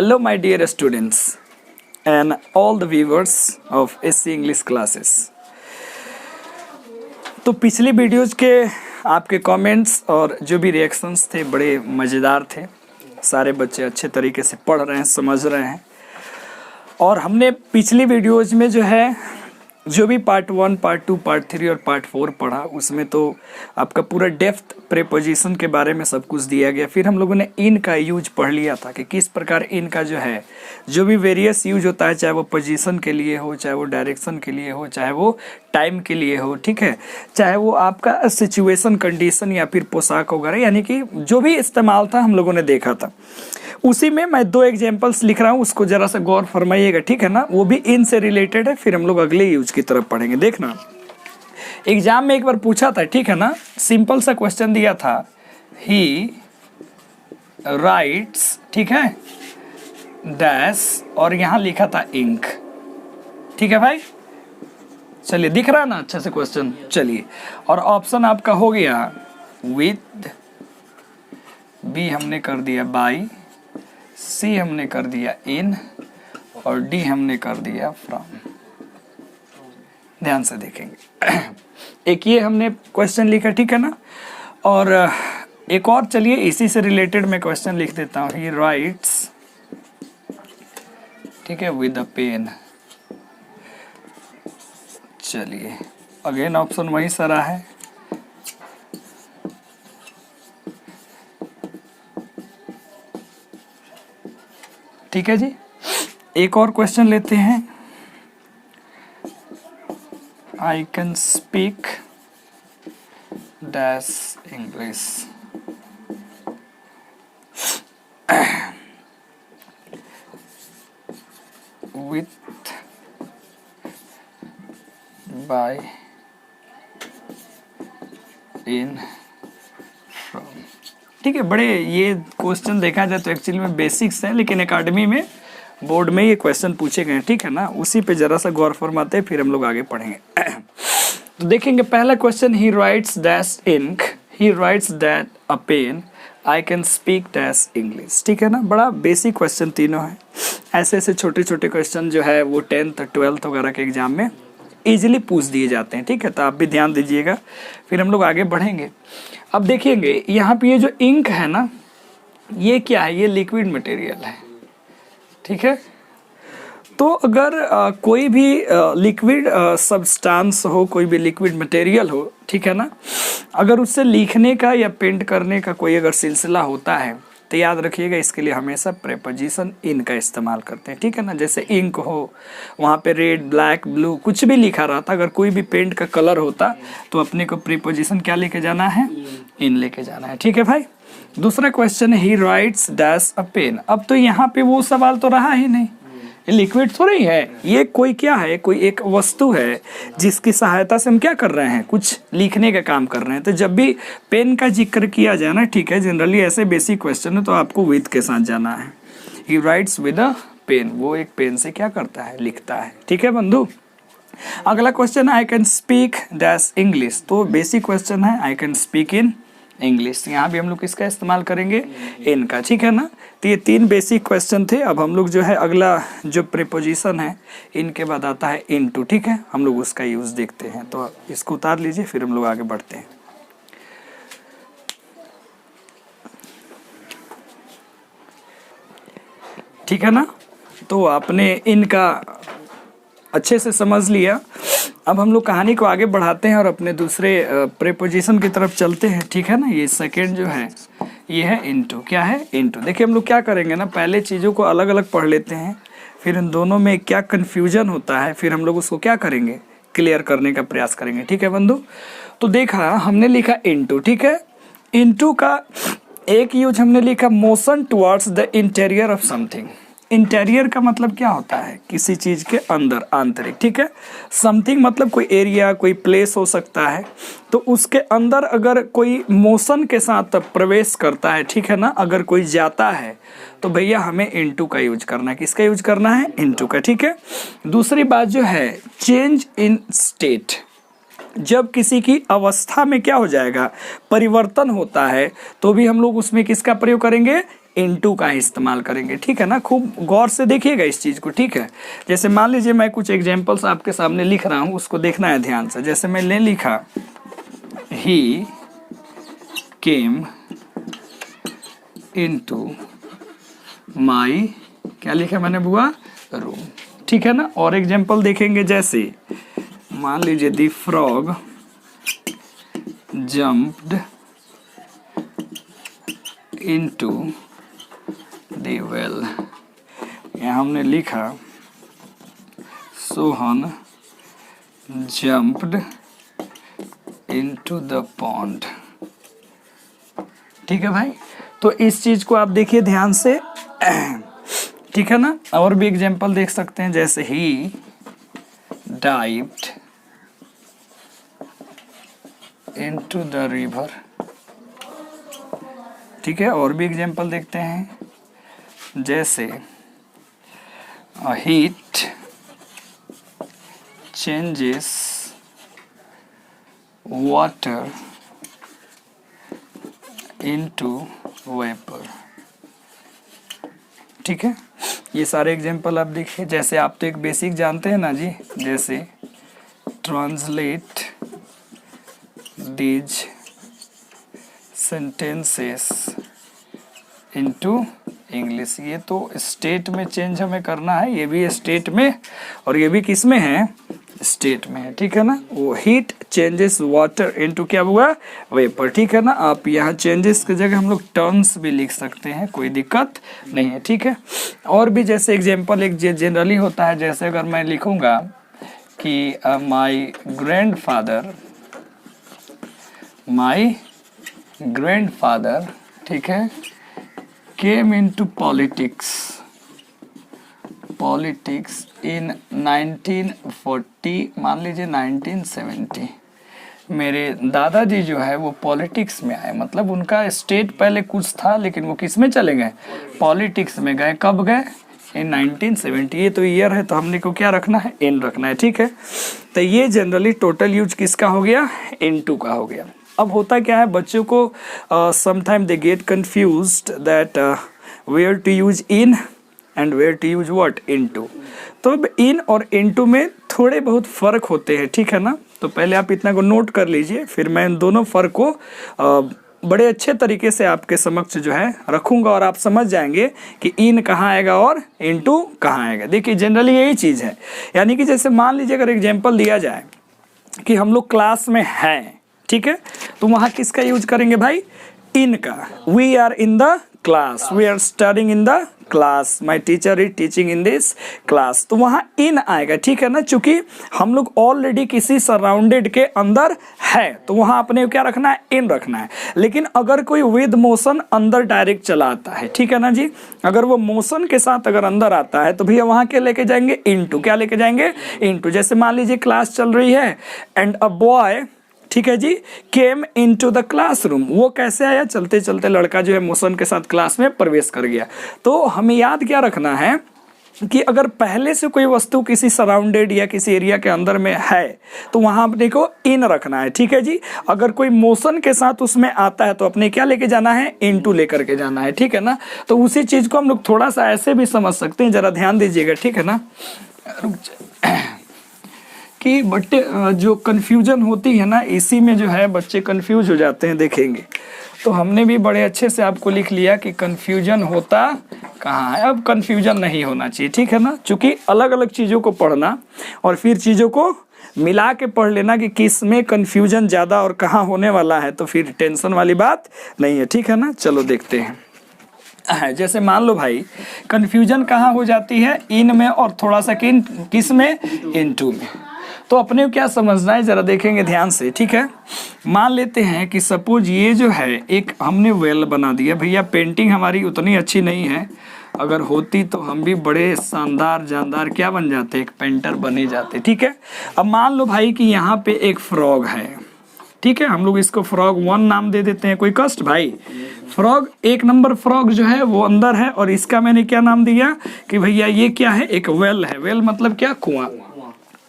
Hello my dear students and all the viewers of SC English classes। तो पिछली videos के आपके comments और जो भी रिएक्शंस थे बड़े मज़ेदार थे। सारे बच्चे अच्छे तरीके से पढ़ रहे हैं, समझ रहे हैं। और हमने पिछली वीडियोज़ में जो है जो भी पार्ट 1, पार्ट 2, पार्ट 3 और पार्ट 4 पढ़ा, उसमें तो आपका पूरा डेप्थ प्रीपोजिशन के बारे में सब कुछ दिया गया। फिर हम लोगों ने इन का यूज पढ़ लिया था कि किस प्रकार इन का जो है जो भी वेरियस यूज होता है, चाहे वो पोजीशन के लिए हो, चाहे वो डायरेक्शन के लिए हो, चाहे वो टाइम के लिए हो, ठीक है, चाहे वो आपका सिचुएशन, कंडीशन या फिर पोशाक वगैरह, यानी कि जो भी इस्तेमाल था हम लोगों ने देखा था। उसी में मैं 2 एग्जाम्पल्स लिख रहा हूँ, उसको ज़रा सा गौर फरमाइएगा, ठीक है ना। वो भी इन से रिलेटेड है, फिर हम लोग अगले यूज की तरफ पढ़ेंगे। देखना, एग्जाम में एक बार पूछा था, ठीक है ना, सिंपल सा क्वेश्चन दिया था, ही राइट्स, ठीक है, डैश, और यहाँ लिखा था इंक, ठीक है भाई। चलिए, दिख रहा है ना अच्छे से क्वेश्चन। चलिए, और ऑप्शन आपका हो गया विद, बी हमने कर दिया बाई, सी हमने कर दिया इन, और डी हमने कर दिया फ्रॉम। ध्यान से देखेंगे। एक ये हमने क्वेश्चन लिखा, ठीक है ना, और एक और चलिए इसी से रिलेटेड मैं क्वेश्चन लिख देता हूँ। ही राइट्स, ठीक है, विद अ पेन। चलिए, अगेन ऑप्शन वही सारा है। ठीक है जी, एक और क्वेश्चन लेते हैं। I can speak dash English. With, by, in, from. ठीक है, बड़े ये क्वेश्चन देखा जाए तो एक्चुअली में बेसिक्स हैं, लेकिन एकेडमी में बोर्ड में ये क्वेश्चन पूछे गए हैं, ठीक है ना। उसी पे जरा सा गौर फरमाते हैं, फिर हम लोग आगे पढ़ेंगे। तो देखेंगे पहला question, he writes dash ink, he writes that a pen, I can speak dash English. ठीक है ना, बड़ा बेसिक क्वेश्चन तीनों है। ऐसे ऐसे छोटे छोटे क्वेश्चन जो है वो 10th 12th वगैरह के एग्जाम में ईजिली पूछ दिए जाते हैं, ठीक है। तो आप भी ध्यान दीजिएगा, फिर हम लोग आगे बढ़ेंगे। अब देखिएंगे यहाँ पे ये जो इंक है ना, ये क्या है, ये लिक्विड मटेरियल है, ठीक है। तो अगर कोई भी लिक्विड सब्सटेंस हो, कोई भी लिक्विड मटेरियल हो, ठीक है ना, अगर उससे लिखने का या पेंट करने का कोई अगर सिलसिला होता है तो याद रखिएगा, इसके लिए हमेशा प्रीपोजिशन इन का इस्तेमाल करते हैं, ठीक है ना। जैसे इंक हो, वहाँ पे रेड, ब्लैक, ब्लू कुछ भी लिखा रहता, अगर कोई भी पेंट का कलर होता तो अपने को प्रीपोजिशन क्या लेके जाना है, इन लेके जाना है, ठीक है भाई। दूसरा क्वेश्चन है, he writes dash a pen. अब तो यहाँ पे वो सवाल तो रहा ही नहीं, ये लिक्विड थोड़ी है, ये कोई क्या है, कोई एक वस्तु है जिसकी सहायता से हम क्या कर रहे हैं, कुछ लिखने का काम कर रहे हैं। तो जब भी पेन का जिक्र किया जाए ना, ठीक है, जनरली ऐसे बेसिक क्वेश्चन है तो आपको विद के साथ जाना है। He writes with a pen, वो एक पेन से क्या करता है, लिखता है, ठीक है बंधु। अगला क्वेश्चन है, आई कैन स्पीक डैश इंग्लिश। तो बेसिक क्वेश्चन है, आई कैन स्पीक इन इंग्लिश। यहाँ भी हम लोग किसका इस्तेमाल करेंगे, इन का, ठीक है ना। तो ये 3 बेसिक क्वेश्चन थे। अब हम लोग जो है अगला जो प्रीपोजिशन है इनके बाद आता है इनटू, ठीक है, हम लोग उसका यूज़ देखते हैं। तो इसको उतार लीजिए, फिर हम लोग आगे बढ़ते हैं। ठीक है ना, तो आपने इनका अच्छे से समझ लिया। अब हम लोग कहानी को आगे बढ़ाते हैं और अपने दूसरे प्रीपोजिशन की तरफ चलते हैं, ठीक है ना। ये सेकेंड जो है ये है इनटू। क्या है, इनटू। देखिए हम लोग क्या करेंगे ना, पहले चीज़ों को अलग अलग पढ़ लेते हैं, फिर इन दोनों में क्या कन्फ्यूजन होता है, फिर हम लोग उसको क्या करेंगे, क्लियर करने का प्रयास करेंगे, ठीक है बंधु। तो देखा, हमने लिखा इनटू, ठीक है। इनटू का एक यूज हमने लिखा, motion towards the interior of something. Interior का मतलब क्या होता है, किसी चीज़ के अंदर, आंतरिक, ठीक है। समथिंग मतलब कोई एरिया, कोई प्लेस हो सकता है, तो उसके अंदर अगर कोई मोशन के साथ प्रवेश करता है, ठीक है ना, अगर कोई जाता है तो भैया हमें इनटू का यूज करना है। किसका यूज करना है, इनटू का, ठीक है। दूसरी बात जो है, चेंज इन स्टेट। जब किसी की अवस्था में क्या हो जाएगा, परिवर्तन होता है, तो भी हम लोग उसमें किसका प्रयोग करेंगे, इनटू का इस्तेमाल करेंगे, ठीक है ना। खूब गौर से देखिएगा इस चीज़ को, ठीक है। जैसे मान लीजिए मैं कुछ एग्जाम्पल्स आपके सामने लिख रहा हूँ, उसको देखना है ध्यान से। जैसे मैंने लिखा ही केम इनटू माई, क्या लिखा मैंने बुआ, रूम, ठीक है ना। और एग्जाम्पल देखेंगे, जैसे मान लीजिए दी frog jumped into the well. यहाँ हमने लिखा Sohan jumped into the pond, ठीक है भाई। तो इस चीज को आप देखिए ध्यान से, ठीक है ना। और भी एग्जाम्पल देख सकते हैं, जैसे ही डाइव्ड इनटू द रिवर, ठीक है। और भी एग्जाम्पल देखते हैं, जैसे heat changes water into vapour, ठीक है। ये सारे एग्जाम्पल आप देखिए। जैसे आप तो एक बेसिक जानते हैं ना जी, जैसे translate these sentences into English. ये तो स्टेट में चेंज हमें करना है, ये भी स्टेट में और ये भी किस में है, स्टेट में है, ठीक है ना। वो हीट चेंजेस वाटर इनटू क्या हुआ, वेपर, ठीक है ना। आप यहाँ चेंजेस की जगह हम लोग टर्म्स भी लिख सकते हैं, कोई दिक्कत नहीं है, ठीक है। और भी जैसे एग्जांपल एक जनरली होता है, जैसे अगर मैं लिखूंगा कि माय ग्रैंडफादर, ठीक है, केम इनटू पॉलिटिक्स इन 1940, मान लीजिए 1970। मेरे दादाजी जो है वो पॉलिटिक्स में आए, मतलब उनका स्टेट पहले कुछ था लेकिन वो किस में चले गए, पॉलिटिक्स में गए। कब गए, इन 1970। ये तो ईयर है तो हमने को क्या रखना है, इन रखना है, ठीक है। तो ये जनरली टोटल यूज किसका हो गया, इनटू का हो गया। अब होता क्या है, बच्चों को sometime they get confused that where to use in and where to use what, into. तो अब इन और इनटू में थोड़े बहुत फ़र्क होते हैं, ठीक है ना। तो पहले आप इतना को नोट कर लीजिए, फिर मैं इन दोनों फ़र्क को बड़े अच्छे तरीके से आपके समक्ष जो है रखूँगा और आप समझ जाएंगे कि इन कहाँ आएगा और इनटू कहाँ आएगा। देखिए जनरली यही चीज़ है, यानी कि जैसे मान लीजिए अगर एग्जाम्पल दिया जाए कि हम लोग क्लास में हैं, ठीक है, तो वहाँ किसका यूज करेंगे भाई, इन का। We are in the class, we are studying in the class, my teacher is teaching in this class, तो वहाँ इन आएगा, ठीक है ना। चूंकि हम लोग ऑलरेडी किसी सराउंडेड के अंदर है तो वहाँ अपने क्या रखना है, इन रखना है। लेकिन अगर कोई विद मोशन अंदर डायरेक्ट चला आता है, ठीक है ना जी, अगर वो मोशन के साथ अगर अंदर आता है तो भैया वहाँ क्या लेके जाएंगे, इनटू। क्या लेके जाएंगे, इनटू। जैसे मान लीजिए क्लास चल रही है एंड अ बॉय, ठीक है जी, केम इनटू द क्लासरूम। वो कैसे आया, चलते चलते लड़का जो है मोशन के साथ क्लास में प्रवेश कर गया। तो हमें याद क्या रखना है कि अगर पहले से कोई वस्तु किसी सराउंडेड या किसी एरिया के अंदर में है तो वहां अपने को इन रखना है, ठीक है जी। अगर कोई मोशन के साथ उसमें आता है तो अपने क्या लेके जाना है, इनटू लेकर के जाना है, ठीक है ना। तो उसी चीज को हम लोग थोड़ा सा ऐसे भी समझ सकते हैं, जरा ध्यान दीजिएगा, ठीक है ना। रुक कि बट जो कन्फ्यूजन होती है ना, इसी में जो है बच्चे कन्फ्यूज हो जाते हैं, देखेंगे। तो हमने भी बड़े अच्छे से आपको लिख लिया कि कन्फ्यूजन होता कहाँ है। अब कन्फ्यूजन नहीं होना चाहिए, ठीक है ना, क्योंकि अलग अलग चीज़ों को पढ़ना और फिर चीज़ों को मिला के पढ़ लेना कि किस में कन्फ्यूजन ज़्यादा और कहाँ होने वाला है, तो फिर टेंशन वाली बात नहीं है, ठीक है ना। चलो देखते हैं। जैसे मान लो भाई कन्फ्यूजन कहाँ हो जाती है, इन में और थोड़ा सा किस में, इनटू में। तो अपने को क्या समझना है, जरा देखेंगे ध्यान से, ठीक है। मान लेते हैं कि सपोज ये जो है एक हमने वेल बना दिया। भैया पेंटिंग हमारी उतनी अच्छी नहीं है, अगर होती तो हम भी बड़े शानदार जानदार क्या बन जाते, एक पेंटर बने जाते, ठीक है। अब मान लो भाई कि यहाँ पे एक फ्रॉग है, ठीक है, हम लोग इसको फ्रॉग 1 नाम दे देते हैं, कोई कष्ट भाई। फ्रॉग 1 नंबर फ्रॉग जो है वो अंदर है और इसका मैंने क्या नाम दिया कि भैया ये क्या है, एक वेल है। वेल मतलब क्या, कुआं।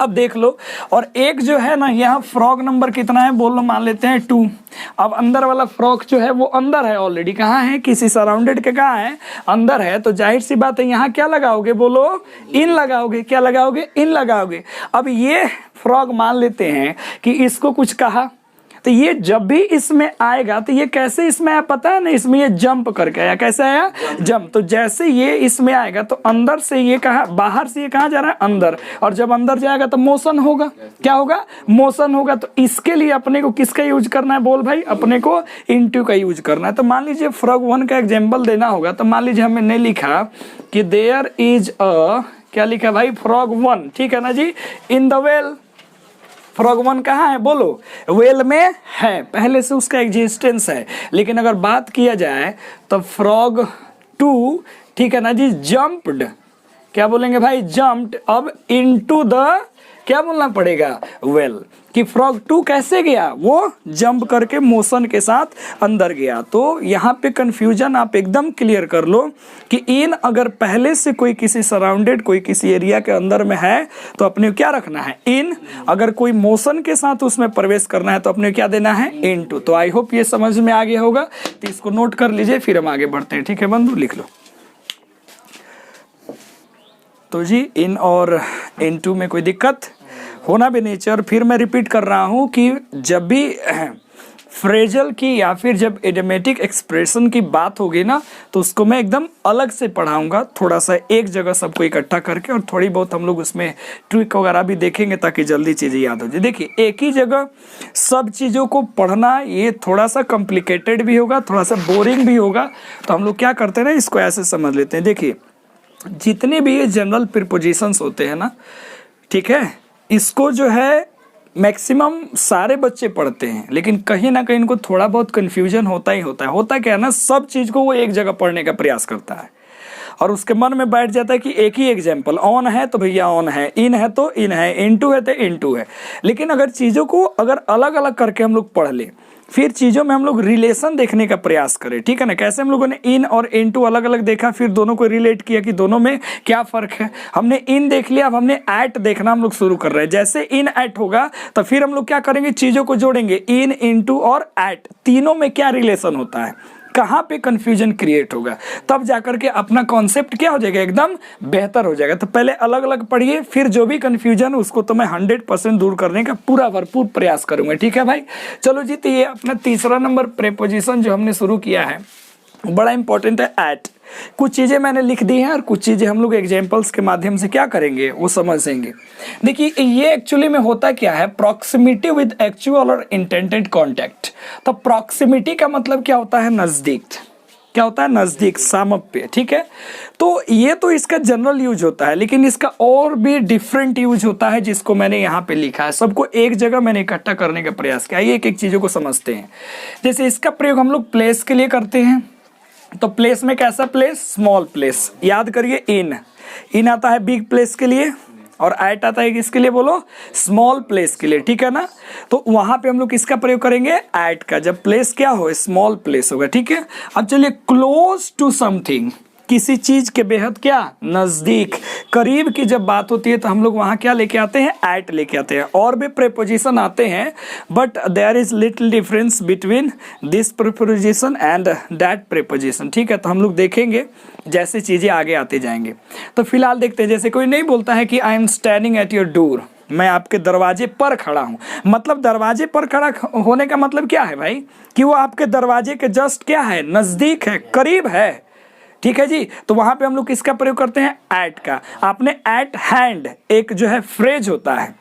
अब देख लो, और एक जो है ना यहाँ फ्रॉग नंबर कितना है बोल लो, मान लेते हैं 2। अब अंदर वाला फ्रॉग जो है वो अंदर है ऑलरेडी, कहाँ है, किसी सराउंडेड के कहाँ है, अंदर है। तो जाहिर सी बात है यहाँ क्या लगाओगे बोलो, इन लगाओगे। क्या लगाओगे, इन लगाओगे। अब ये फ्रॉग मान लेते हैं कि इसको कुछ कहा, तो ये जब भी इसमें आएगा तो ये कैसे इसमें आया पता है ना, इसमें ये जंप करके आया। कैसे आया, जंप। तो जैसे ये इसमें आएगा तो अंदर से ये कहा, बाहर से ये कहाँ जा रहा है, अंदर। और जब अंदर जाएगा तो मोशन होगा। क्या होगा, मोशन होगा। तो इसके लिए अपने को किसका यूज करना है बोल भाई, अपने को इनटू का यूज करना है। तो मान लीजिए फ्रॉग 1 का एग्जाम्पल देना होगा, तो मान लीजिए हमने लिखा कि देयर इज अ, क्या लिखा भाई, फ्रॉग 1, ठीक है ना जी, इन द वेल। फ्रॉग 1 कहाँ है बोलो, वेल में है, पहले से उसका एग्जिस्टेंस है। लेकिन अगर बात किया जाए तो फ्रॉग 2, ठीक है ना जी, जंप्ड, क्या बोलेंगे भाई, जंप्ड अब इनटू द, क्या बोलना पड़ेगा, वेल। कि फ्रॉग 2 कैसे गया, वो जंप करके मोशन के साथ अंदर गया। तो यहाँ पे कंफ्यूजन आप एकदम क्लियर कर लो कि इन अगर पहले से कोई किसी सराउंडेड, कोई किसी एरिया के अंदर में है तो अपने क्या रखना है, इन। अगर कोई मोशन के साथ उसमें प्रवेश करना है तो अपने क्या देना है, इनटू। तो आई होप ये समझ में आ गया होगा। तो इसको नोट कर लीजिए, फिर हम आगे बढ़ते हैं। ठीक है बंधु, लिख लो। तो जी इन और इनटू में कोई दिक्कत होना भी नहीं चाहिए। और फिर मैं रिपीट कर रहा हूँ कि जब भी फ्रेजल की या फिर जब इडियोमेटिक एक्सप्रेशन की बात होगी ना, तो उसको मैं एकदम अलग से पढ़ाऊंगा, थोड़ा सा एक जगह सबको इकट्ठा करके, और थोड़ी बहुत हम लोग उसमें ट्रिक वगैरह भी देखेंगे ताकि जल्दी चीज़ें याद हो जाए। देखिए एक ही जगह सब चीज़ों को पढ़ना ये थोड़ा सा कॉम्प्लिकेटेड भी होगा, थोड़ा सा बोरिंग भी होगा। तो हम लोग क्या करते हैं ना, इसको ऐसे समझ लेते हैं। देखिए जितने भी ये जनरल प्रीपोजिशंस होते हैं ना, ठीक है, इसको जो है मैक्सिमम सारे बच्चे पढ़ते हैं, लेकिन कहीं ना कहीं इनको थोड़ा बहुत कन्फ्यूजन होता ही होता है। होता क्या है ना, सब चीज़ को वो एक जगह पढ़ने का प्रयास करता है और उसके मन में बैठ जाता है कि एक ही एग्जाम्पल, ऑन है तो भैया ऑन है, इन है तो इन है, इनटू है तो इनटू है। लेकिन अगर चीज़ों को अगर अलग अलग करके हम लोग पढ़ लें, फिर चीज़ों में हम लोग रिलेशन देखने का प्रयास करें, ठीक है ना। कैसे हम लोगों ने इन और इनटू अलग अलग देखा, फिर दोनों को रिलेट किया कि दोनों में क्या फ़र्क है। हमने इन देख लिया, अब हमने एट देखना हम लोग शुरू कर रहे हैं। जैसे इन एट होगा तो फिर हम लोग क्या करेंगे, चीज़ों को जोड़ेंगे, इन, इनटू और एट, तीनों में क्या रिलेशन होता है, कहाँ पे कंफ्यूजन क्रिएट होगा, तब जाकर के अपना कॉन्सेप्ट क्या हो जाएगा, एकदम बेहतर हो जाएगा। तो पहले अलग अलग पढ़िए, फिर जो भी कंफ्यूजन उसको तो मैं 100% दूर करने का पूरा भरपूर प्रयास करूंगा। ठीक है भाई, चलो जी। तो ये अपना तीसरा नंबर प्रेपोजिशन जो हमने शुरू किया है बड़ा इंपॉर्टेंट है, एट। कुछ चीज़ें मैंने लिख दी हैं और कुछ चीज़ें हम लोग एग्जाम्पल्स के माध्यम से क्या करेंगे, वो समझेंगे। देखिए ये एक्चुअली में होता क्या है, प्रॉक्सिमिटी विद एक्चुअल और इंटेंडेड कॉन्टैक्ट। तो प्रॉक्सिमिटी का मतलब क्या होता है, नज़दीक। क्या होता है, नज़दीक, सामीप्य, ठीक है। तो ये तो इसका जनरल यूज होता है, लेकिन इसका और भी डिफरेंट यूज होता है जिसको मैंने यहाँ पे लिखा है। सबको एक जगह मैंने इकट्ठा करने का प्रयास किया। एक एक चीज़ों को समझते हैं। जैसे इसका प्रयोग हम लोग प्लेस के लिए करते हैं, तो प्लेस में कैसा प्लेस, स्मॉल प्लेस। याद करिए, इन आता है बिग प्लेस के लिए और एट आता है किसके लिए बोलो, स्मॉल प्लेस के लिए, ठीक है ना। तो वहां पे हम लोग किसका प्रयोग करेंगे, एट का, जब प्लेस क्या हो, स्मॉल प्लेस होगा, ठीक है। अब चलिए, क्लोज टू समथिंग, किसी चीज के बेहद क्या, नजदीक, करीब की जब बात होती है तो हम लोग वहां क्या लेके आते हैं, एट लेके आते हैं। और भी प्रीपोजिशन आते हैं, but there is little difference between this preposition and that preposition, ठीक है। तो हम लोग देखेंगे जैसे चीजें आगे आते जाएंगे। तो फिलहाल देखते हैं, जैसे कोई नहीं बोलता है कि I am standing at your door, मैं आपके दरवाजे पर खड़ा हूं। मतलब दरवाजे पर खड़ा होने का मतलब क्या है भाई, कि वो आपके दरवाजे के जस्ट क्या है, नजदीक है, करीब है, ठीक है जी। तो वहां पे हम लोग किसका प्रयोग करते हैं, एट का। आपने एट हैंड एक जो है फ्रेज होता है,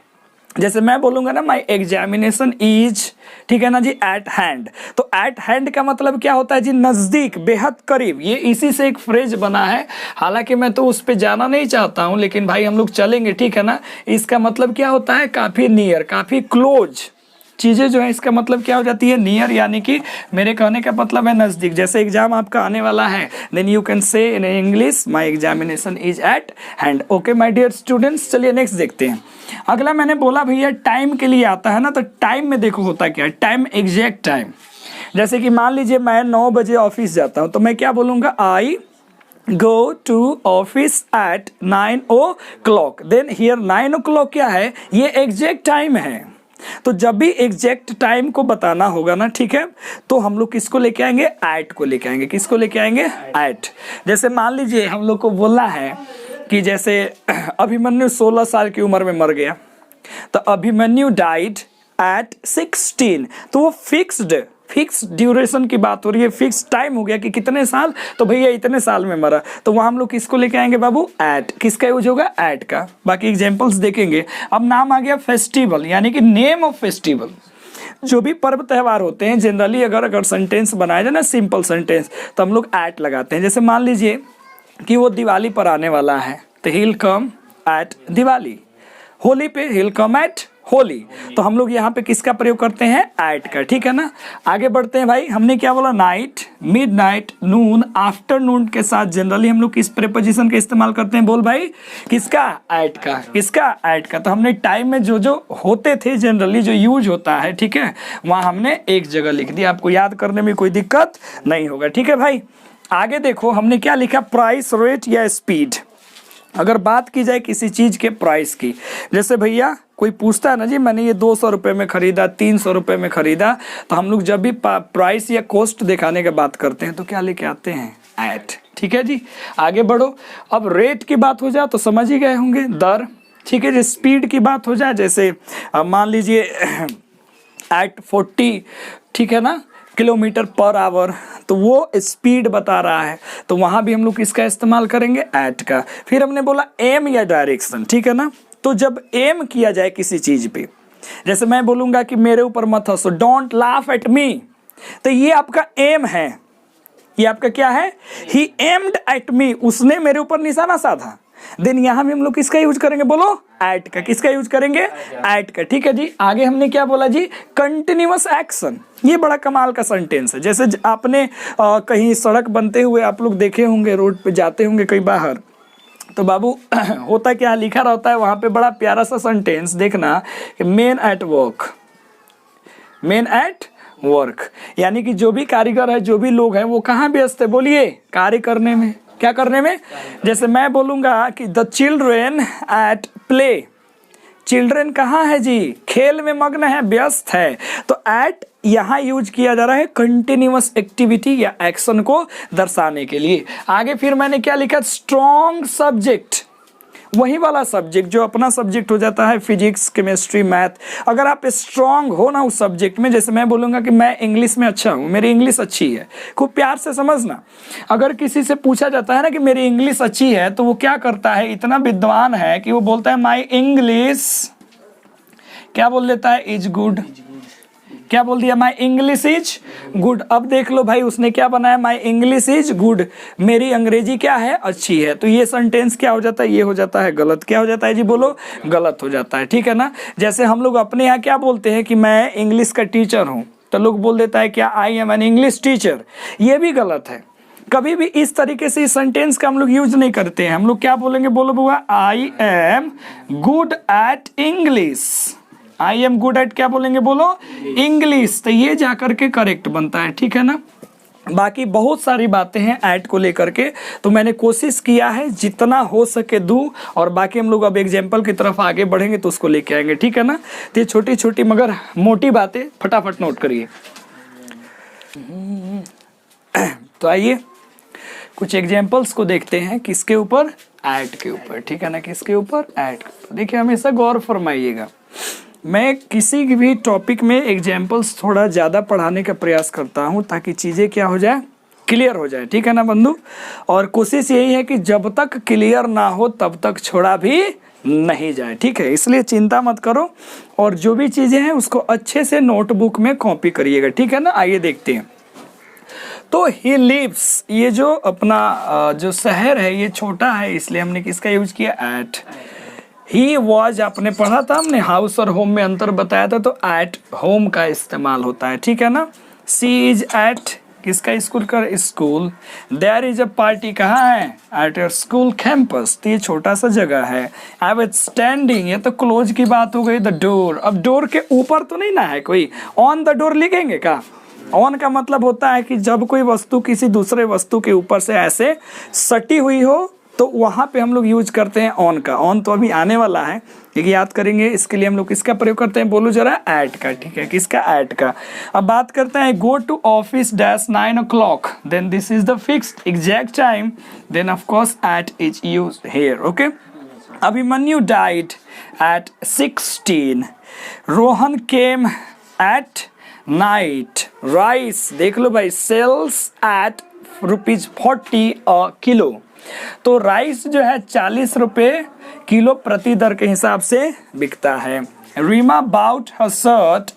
जैसे मैं बोलूंगा ना, माई एग्जामिनेशन इज, ठीक है ना जी, एट हैंड। तो एट हैंड का मतलब क्या होता है जी, नजदीक, बेहद करीब। ये इसी से एक फ्रेज बना है। हालांकि मैं तो उस पर जाना नहीं चाहता हूं, लेकिन भाई हम लोग चलेंगे, ठीक है ना। इसका मतलब क्या होता है, काफी नियर, काफी क्लोज चीज़ें जो है, इसका मतलब क्या हो जाती है, नियर, यानी कि मेरे कहने का मतलब है नज़दीक। जैसे एग्जाम आपका आने वाला है, then you can say in English, my examination is at hand. Okay my dear students, चलिए नेक्स्ट देखते हैं। अगला मैंने बोला भैया टाइम के लिए आता है ना, तो टाइम में देखो होता क्या है, टाइम, एग्जैक्ट टाइम। जैसे कि मान लीजिए मैं 9 बजे ऑफिस जाता हूँ, तो मैं क्या बोलूँगा, I go to office at 9 o'clock। Then here 9 o'clock क्या है, ये एग्जैक्ट टाइम है। तो जब भी एग्जैक्ट टाइम को बताना होगा ना, ठीक है, तो हम लोग किसको लेके आएंगे, एट को लेके आएंगे। किसको लेके आएंगे, एट। जैसे मान लीजिए हम लोग को बोला है कि जैसे अभिमन्यु 16 साल की उम्र में मर गया, तो अभिमन्यु डाइड एट 16, तो वो फिक्स ड्यूरेशन की बात हो रही है, फिक्स टाइम हो गया कि कितने साल, तो भैया इतने साल में मरा, तो वहां हम लोग किसको लेके आएंगे बाबू, एट। किसका यूज होगा, एट का। बाकी एग्जांपल्स देखेंगे। अब नाम आ गया फेस्टिवल, यानी कि नेम ऑफ फेस्टिवल। जो भी पर्व त्यौहार होते हैं जनरली अगर सेंटेंस बनाया जाए ना, सिंपल सेंटेंस, तो हम लोग एट लगाते हैं। जैसे मान लीजिए कि वो दिवाली पर आने वाला है, तो he will come at Diwali. Holi पे he will come at Holi, तो हम लोग यहाँ पे किसका प्रयोग करते हैं, एट का, ठीक है ना। आगे बढ़ते हैं भाई, हमने क्या बोला, नाइट, मिडनाइट, नून, आफ्टरनून के साथ जनरली हम लोग किस प्रीपोजिशन का इस्तेमाल करते हैं, बोल भाई, किसका, एट का। किसका, एट का। तो हमने टाइम में जो जो होते थे जनरली जो यूज होता है, ठीक है, वहाँ हमने एक जगह लिख दिया, आपको याद करने में कोई दिक्कत नहीं होगा, ठीक है भाई। आगे देखो हमने क्या लिखा, प्राइस, रेट या स्पीड। अगर बात की जाए किसी चीज़ के प्राइस की, जैसे भैया कोई पूछता है ना जी मैंने ये 200 रुपये में ख़रीदा, 300 रुपये में ख़रीदा, तो हम लोग जब भी प्राइस या कॉस्ट दिखाने की बात करते हैं तो क्या लेके आते हैं, एट, ठीक है जी। आगे बढ़ो। अब रेट की बात हो जाए तो समझ ही गए होंगे, दर, ठीक है जी। स्पीड की बात हो जाए, जैसे मान लीजिए एट 40, ठीक है ना, किलोमीटर पर आवर, तो वो स्पीड बता रहा है, तो वहाँ भी हम लोग किसका इस्तेमाल करेंगे, एट का। फिर हमने बोला एम या डायरेक्शन, ठीक है ना। तो जब एम किया जाए किसी चीज़ पे, जैसे मैं बोलूँगा कि मेरे ऊपर मत हंसो, डोंट लाफ एट मी, तो ये आपका एम है, ये आपका क्या है, ही एम्ड एट मी, उसने मेरे ऊपर निशाना साधा। देन यहाँ भी हम लोग किसका यूज करेंगे, बोलो, एट का। किसका यूज करेंगे, एट का, ठीक है जी। आगे हमने क्या बोला जी, कंटिन्यूअस एक्शन। ये बड़ा कमाल का सेंटेंस है। जैसे आपने कहीं सड़क बनते हुए आप लोग देखे होंगे, रोड पे जाते होंगे कहीं बाहर, तो बाबू होता क्या, लिखा रहता है वहाँ पे बड़ा प्यारा सा सेंटेंस, देखना कि main at work, main at work, यानी कि जो भी कारीगर है, जो भी लोग हैं, वो कहाँ व्यस्त है, बोलिए, कार्य करने में। क्या करने में, जैसे मैं बोलूँगा कि the children at play, children कहाँ है जी, खेल में मग्न है, व्यस्त है, तो एट यहाँ यूज किया जा रहा है कंटिन्यूअस एक्टिविटी या एक्शन को दर्शाने के लिए। आगे फिर मैंने क्या लिखा, स्ट्रॉन्ग सब्जेक्ट, वही वाला सब्जेक्ट जो अपना सब्जेक्ट हो जाता है, फिजिक्स, केमिस्ट्री, मैथ। अगर आप स्ट्रॉन्ग हो ना उस सब्जेक्ट में, जैसे मैं बोलूँगा कि मैं इंग्लिश में अच्छा हूँ, मेरी इंग्लिश अच्छी है, खूब प्यार से समझना। अगर किसी से पूछा जाता है ना कि मेरी इंग्लिश अच्छी है, तो वो क्या करता है, इतना विद्वान है कि वो बोलता है माई इंग्लिश, क्या बोल देता है, इज गुड। क्या बोल दिया, माई इंग्लिश इज गुड। अब देख लो भाई उसने क्या बनाया, माई इंग्लिश इज गुड, मेरी अंग्रेजी क्या है, अच्छी है। तो ये सेंटेंस क्या हो जाता है, ये हो जाता है गलत। क्या हो जाता है जी, बोलो, गलत हो जाता है, ठीक है ना। जैसे हम लोग अपने यहाँ क्या बोलते हैं कि मैं इंग्लिश का टीचर हूँ, तो लोग बोल देता है क्या, I am an English teacher, ये भी गलत है। कभी भी इस तरीके से इस सेंटेंस का हम लोग यूज नहीं करते हैं। हम लोग क्या बोलेंगे, बोलो बुआ, I am good at English, I am good at क्या बोलेंगे, बोलो, इंग्लिश। तो ये जाकर के करेक्ट बनता है, ठीक है ना। बाकी बहुत सारी बातें हैं ऐट को लेकर के, तो मैंने कोशिश किया है जितना हो सके दूं, और बाकी हम लोग अब एग्जाम्पल की तरफ आगे बढ़ेंगे तो उसको लेके आएंगे, ठीक है ना। तो ये छोटी छोटी मगर मोटी बातें फटाफट नोट करिए। तो आइए कुछ एग्जाम्पल्स को देखते हैं, किसके ऊपर, ऐट के ऊपर, ठीक है ना, किसके ऊपर, ऐट के ऊपर। देखिए हमेशा गौर फरमाइएगा, मैं किसी भी टॉपिक में एग्जाम्पल्स थोड़ा ज़्यादा पढ़ाने का प्रयास करता हूँ ताकि चीज़ें क्या हो जाए, क्लियर हो जाए, ठीक है ना बंधु। और कोशिश यही है कि जब तक क्लियर ना हो तब तक छोड़ा भी नहीं जाए, ठीक है। इसलिए चिंता मत करो, और जो भी चीज़ें हैं उसको अच्छे से नोटबुक में कॉपी करिएगा, ठीक है ना। आइए देखते हैं। तो ही लिव्स, ये जो अपना जो शहर है ये छोटा है, इसलिए हमने किसका यूज किया, एट। ही वॉज, आपने पढ़ा था हमने हाउस और होम में अंतर बताया था, तो एट होम का इस्तेमाल होता है, ठीक है ना। सी इज एट, किसका स्कूल का, school. There is a party, कहाँ है, एट योर स्कूल कैंपस, तो ये छोटा सा जगह है। आई वाज स्टैंडिंग, ये तो क्लोज की बात हो गई। द डोर, अब डोर के ऊपर तो नहीं ना है कोई, ऑन द डोर लिखेंगे क्या, ऑन का मतलब होता है कि जब कोई वस्तु किसी दूसरे वस्तु के ऊपर से ऐसे सटी हुई हो तो वहाँ पे हम लोग यूज करते हैं ऑन का। ऑन तो अभी आने वाला है, लेकिन याद करेंगे इसके लिए हम लोग किसका प्रयोग करते हैं, बोलो जरा, एट का। ठीक है, किसका, एट का। अब बात करते हैं go to office dash 9 o'clock, then this is the fixed exact time, then of course at is use here. Okay, Abhimanyu died at 16, Rohan came at night, rice देख लो भाई, सेल्स एट ₹40 a किलो। तो rice जो है 40 रुपये kilo प्रति दर के हिसाब से बिकता है। Reema bought her shirt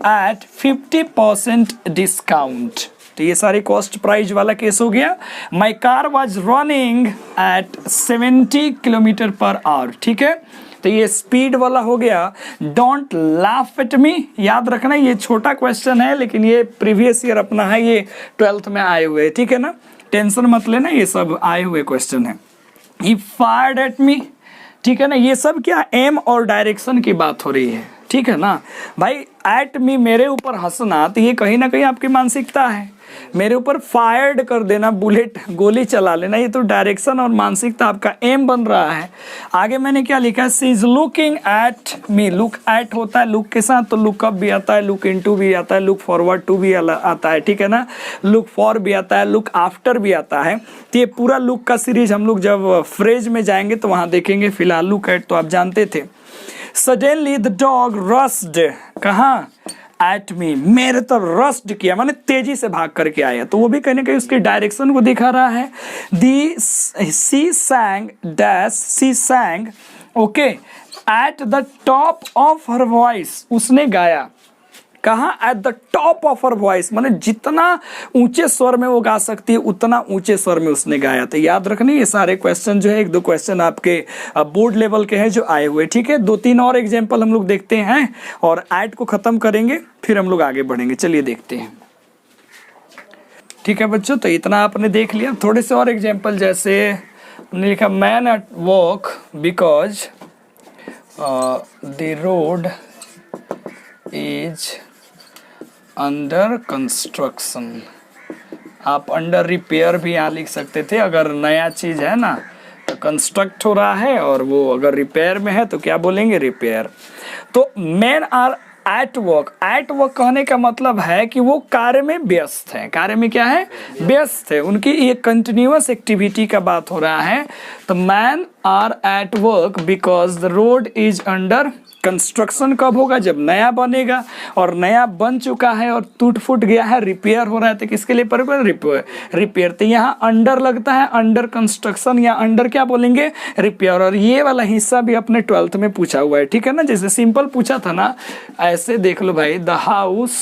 at 50% discount, तो ये सारे कॉस्ट प्राइस वाला केस हो गया। My car was running at 70 kilometre per hour. ठीक है, तो ये स्पीड वाला हो गया। डोंट लाफ एट मी, याद रखना ये छोटा क्वेश्चन है, लेकिन ये प्रीवियस ईयर अपना है, ये 12th में आए हुए। ठीक है ना, टेंशन मत लेना, ये सब आए हुए क्वेश्चन है। ही फायर्ड एट मी, ठीक है ना, ये सब क्या, एम और डायरेक्शन की बात हो रही है। ठीक है ना भाई, एट मी मेरे ऊपर हंसना, तो ये कहीं ना कहीं आपकी मानसिकता है। मेरे ऊपर फायर्ड कर देना, बुलेट गोली चला लेना, ये तो डायरेक्शन और मानसिकता आपका एम बन रहा है। आगे मैंने क्या लिखा, she is looking at me, look at होता है लुक के साथ, तो लुक अप भी आता है, लुक इनटू भी आता है, लुक फॉरवर्ड टू भी आता है। ठीक है ना, लुक फॉर भी आता है, लुक आफ्टर भी आता है। तो ये पूरा लुक का सीरीज हम लोग जब फ्रेज में जाएंगे तो वहां देखेंगे। फिलहाल लुक एट तो आप जानते थे। सडनली द डॉग रस्ड, कहाँ, एट मी, मेरे तो रस्ट किया, माने तेजी से भाग करके आया, तो वो भी कहीं ना कहीं उसकी डायरेक्शन को दिखा रहा है। She sang dash, she sang, okay, at the top of her voice, उसने गाया, कहाँ, at the top of her voice, माने जितना ऊंचे स्वर में वो गा सकती है उतना ऊंचे स्वर में उसने गाया। तो याद रखने ये सारे क्वेश्चन जो है, एक दो क्वेश्चन आपके बोर्ड लेवल के हैं जो आए हुए। ठीक है, 2-3 और एग्जाम्पल हम लोग देखते हैं और एट को खत्म करेंगे, फिर हम लोग आगे बढ़ेंगे। चलिए देखते हैं। ठीक है बच्चों, तो इतना आपने देख लिया। थोड़े से और एग्जाम्पल, जैसे हमने लिखा man eight walk because the road is under construction. आप अंडर रिपेयर भी यहाँ लिख सकते थे, अगर नया चीज है ना तो कंस्ट्रक्ट हो रहा है, और वो अगर रिपेयर में है तो क्या बोलेंगे, रिपेयर। तो men are at work, at work कहने का मतलब है कि वो कार्य में व्यस्त है। कार्य में क्या है, व्यस्त है, उनकी ये कंटिन्यूअस एक्टिविटी का बात हो रहा है। तो men are at work because the road is under construction. कब होगा, जब नया बनेगा, और नया बन चुका है और टूट फूट गया है, रिपेयर हो रहा है, तो किसके लिए रिपेयर। तो यहाँ अंडर लगता है, अंडर कंस्ट्रक्शन, या अंडर क्या बोलेंगे, रिपेयर। और ये वाला हिस्सा भी अपने 12th में पूछा हुआ है। ठीक है ना, जैसे सिंपल पूछा था ना, ऐसे देख लो भाई, द हाउस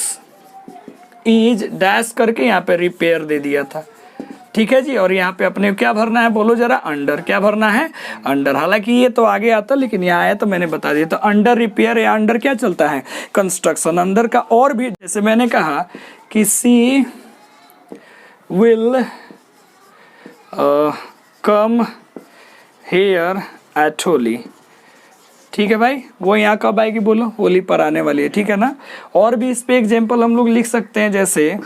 इज डैश करके यहाँ पे रिपेयर दे दिया था। ठीक है जी, और यहाँ पे अपने क्या भरना है, बोलो जरा, अंडर। क्या भरना है, अंडर। हालांकि ये तो आगे आता, लेकिन यहाँ आया तो मैंने बता दिया। तो अंडर रिपेयर या अंडर क्या चलता है, कंस्ट्रक्शन। अंदर का और भी, जैसे मैंने कहा कि she will come here at Holi. ठीक है भाई, वो यहाँ कब आएगी, बोलो, होली पर आने वाली है। ठीक है ना, और भी इस पे एग्जाम्पल हम लोग लिख सकते हैं, जैसे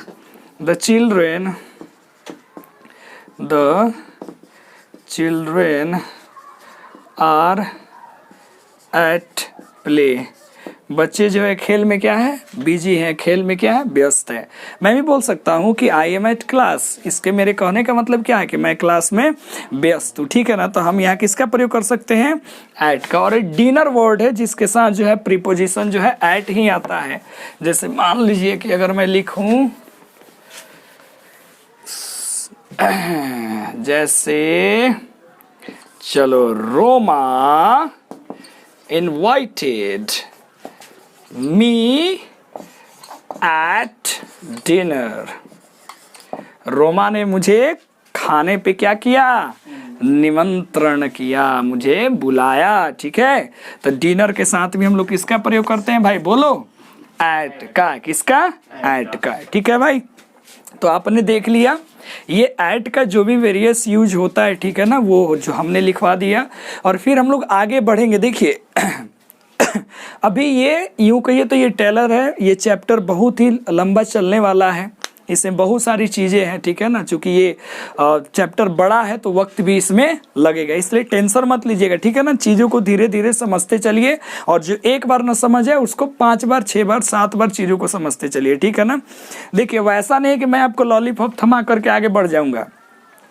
the children are at play। बच्चे जो है खेल में क्या है, बिजी हैं, खेल में क्या है, व्यस्त है। मैं भी बोल सकता हूँ कि आई एम एट क्लास, इसके मेरे कहने का मतलब क्या है कि मैं क्लास में व्यस्त हूँ। ठीक है ना, तो हम यहाँ किसका प्रयोग कर सकते हैं, एट का। और एक डिनर वर्ड है जिसके साथ जो है प्रीपोजिशन जो है एट ही आता है। जैसे मान लीजिए कि अगर मैं लिखूं, जैसे चलो, Roma invited me at dinner. Roma ने मुझे खाने पे क्या किया, निमंत्रण किया, मुझे बुलाया। ठीक है, तो डिनर के साथ भी हम लोग किसका प्रयोग करते हैं भाई, बोलो, एट का। किसका, एट का। ठीक है भाई, तो आपने देख लिया ये एट का जो भी वेरियस यूज होता है। ठीक है ना, वो जो हमने लिखवा दिया, और फिर हम लोग आगे बढ़ेंगे। देखिए अभी ये यूँ कहिए तो ये टेलर है, ये चैप्टर बहुत ही लंबा चलने वाला है, इसमें बहुत सारी चीज़ें हैं, ठीक है ना। चूँकि ये चैप्टर बड़ा है तो वक्त भी इसमें लगेगा, इसलिए टेंशन मत लीजिएगा, ठीक है ना। चीज़ों को धीरे धीरे समझते चलिए, और जो एक बार ना समझ है उसको 5 बार 6 बार 7 बार चीज़ों को समझते चलिए, ठीक है ना। देखिए वैसा नहीं है कि मैं आपको लॉलीपॉप थमा करके आगे बढ़ जाऊँगा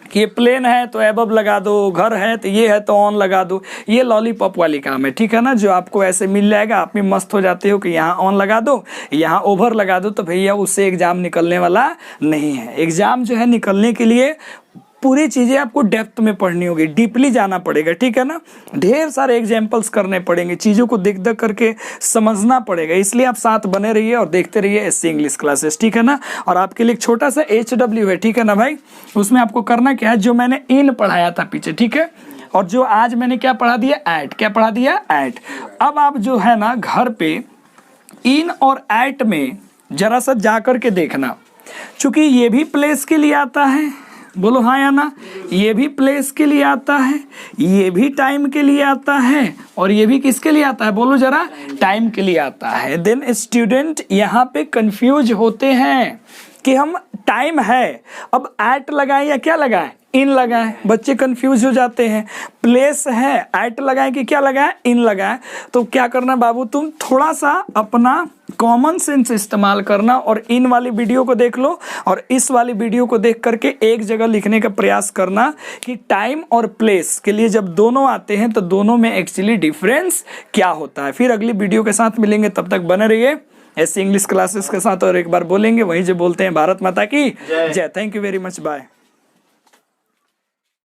कि ये प्लेन है तो एबव लगा दो, घर है तो ये है तो ऑन लगा दो, ये लॉलीपॉप वाली काम है, ठीक है ना। जो आपको ऐसे मिल जाएगा, आप भी मस्त हो जाते हो कि यहाँ ऑन लगा दो, यहाँ ओवर लगा दो, तो भैया उससे एग्जाम निकलने वाला नहीं है। एग्जाम जो है निकलने के लिए पूरी चीज़ें आपको डेप्थ में पढ़नी होगी, डीपली जाना पड़ेगा, ठीक है ना। ढेर सारे एग्जाम्पल्स करने पड़ेंगे, चीज़ों को देख देख करके समझना पड़ेगा। इसलिए आप साथ बने रहिए और देखते रहिए एससी इंग्लिश क्लासेस, ठीक है ना। और आपके लिए एक छोटा सा HW है, ठीक है ना भाई। उसमें आपको करना क्या है, जो मैंने इन पढ़ाया था पीछे, ठीक है, और जो आज मैंने क्या पढ़ा दिया, ऐट। क्या पढ़ा दिया, ऐट। अब आप जो है ना घर पे इन और ऐट में जरा सा जा करके देखना, चूँकि ये भी प्लेस के लिए आता है, बोलो हाँ या ना। ये भी प्लेस के लिए आता है, ये भी टाइम के लिए आता है, और ये भी किसके लिए आता है, बोलो जरा, टाइम के लिए आता है। देन स्टूडेंट यहाँ पे कंफ्यूज होते हैं कि हम टाइम है, अब एट लगाएं या क्या लगाएं, इन लगाएं। बच्चे कंफ्यूज हो जाते हैं। प्लेस है, एट लगाएं कि क्या लगाएं, इन लगाएं। तो क्या करना बाबू, तुम थोड़ा सा अपना कॉमन सेंस इस्तेमाल करना, और इन वाली वीडियो को देख लो और इस वाली वीडियो को देख करके एक जगह लिखने का प्रयास करना कि टाइम और प्लेस के लिए जब दोनों आते हैं तो दोनों में एक्चुअली डिफरेंस क्या होता है। फिर अगली वीडियो के साथ मिलेंगे, तब तक बने रहिए एससी इंग्लिश क्लासेस के साथ। और एक बार बोलेंगे वहीं जो बोलते हैं, भारत माता की जय। Thank you very much, bye.